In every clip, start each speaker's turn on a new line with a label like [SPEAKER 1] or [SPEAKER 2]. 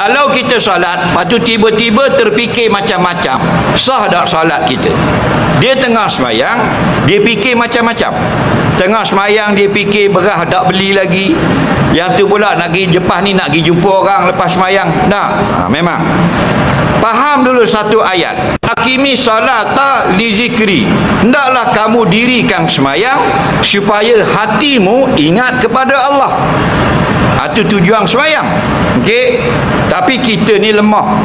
[SPEAKER 1] Kalau kita solat, lepas tu tiba-tiba terfikir macam-macam, sah tak solat kita? Dia tengah semayang, dia fikir macam-macam. Tengah semayang dia fikir berah tak beli lagi. Yang tu pula nak pergi Jepang ni, nak pergi jumpa orang lepas semayang. Tak, memang. Faham dulu satu ayat. Akimi salata li zikri. Hendaklah kamu dirikan semayang supaya hatimu ingat kepada Allah. Itu tujuan semayang. Okey. Tapi kita ni lemah.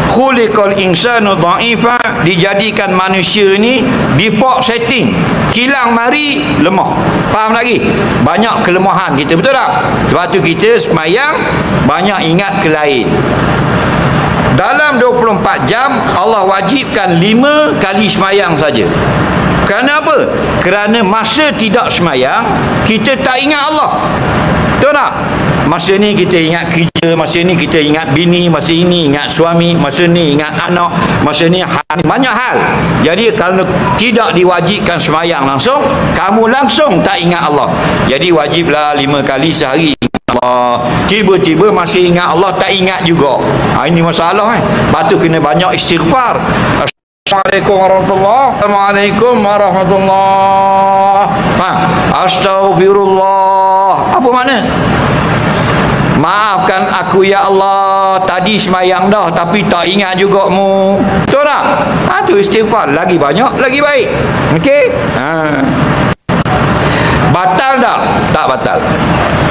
[SPEAKER 1] Khuliqal insanu dha'ifa, dijadikan manusia ni default setting. Kilang mari lemah. Faham lagi? Banyak kelemahan kita, betul tak? Sebab tu kita semayang banyak ingat ke lain. Dalam 24 jam Allah wajibkan 5 kali semayang saja. Kenapa? Kerana masa tidak semayang kita tak ingat Allah. Betul tak? Masa ni kita ingat kerja, masa ni kita ingat bini, masa ini ingat suami, masa ni ingat anak, masa ni banyak hal. Jadi kalau tidak diwajibkan semayang langsung, kamu langsung tak ingat Allah. Jadi wajiblah 5 kali sehari Allah. Tiba-tiba masih ingat Allah, tak ingat juga. Ini masalah. Lepas tu kena banyak istighfar. Assalamualaikum warahmatullahi wabarakatuh. Assalamualaikum warahmatullahi wabarakatuh. Astaghfirullah. Apa makna? Maafkan aku ya Allah, tadi semayang dah tapi tak ingat juga mu. Betul tak? Tu istighfar. Lagi banyak lagi baik. Okey? Batal tak? Tak batal.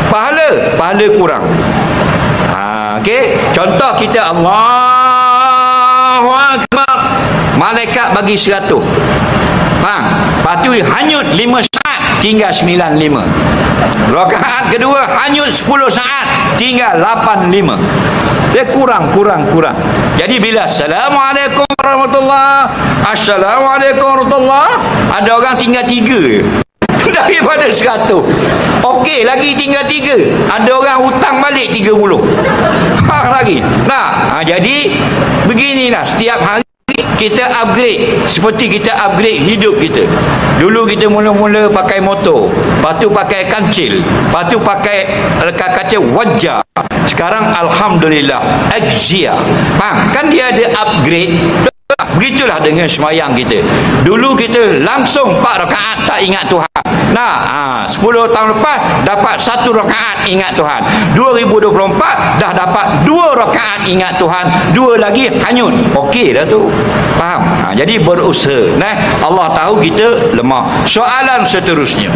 [SPEAKER 1] Pahala kurang. Okey? Contoh kita Allahu Akbar, malaikat bagi 100. Faham? Lepas tu hanyut 5 saat, tinggal 95. Rakaat kedua hanyut 10 saat, tinggal 85. Dia kurang. Jadi bila Assalamualaikum warahmatullahi, Assalamualaikum warahmatullahi, ada orang tinggal 3 daripada 100. Okey, lagi tinggal 3. Ada orang hutang balik 30. Faham lagi? Nah, jadi beginilah setiap hari kita upgrade. Seperti kita upgrade hidup kita. Dulu kita mula-mula pakai motor, lepas tu pakai kancil, lepas tu pakai kaca wajah. Sekarang alhamdulillah Axia. Faham? Kan dia ada upgrade. Begitulah dengan semayang kita. Dulu kita langsung 4 rakaat tak ingat Tuhan. 10 tahun lepas dapat 1 rakaat ingat Tuhan. 2024 dah dapat 2 rakaat ingat Tuhan, 2 lagi hanyut. Okey dah tu. Faham? Jadi berusaha. Allah tahu kita lemah. Soalan seterusnya.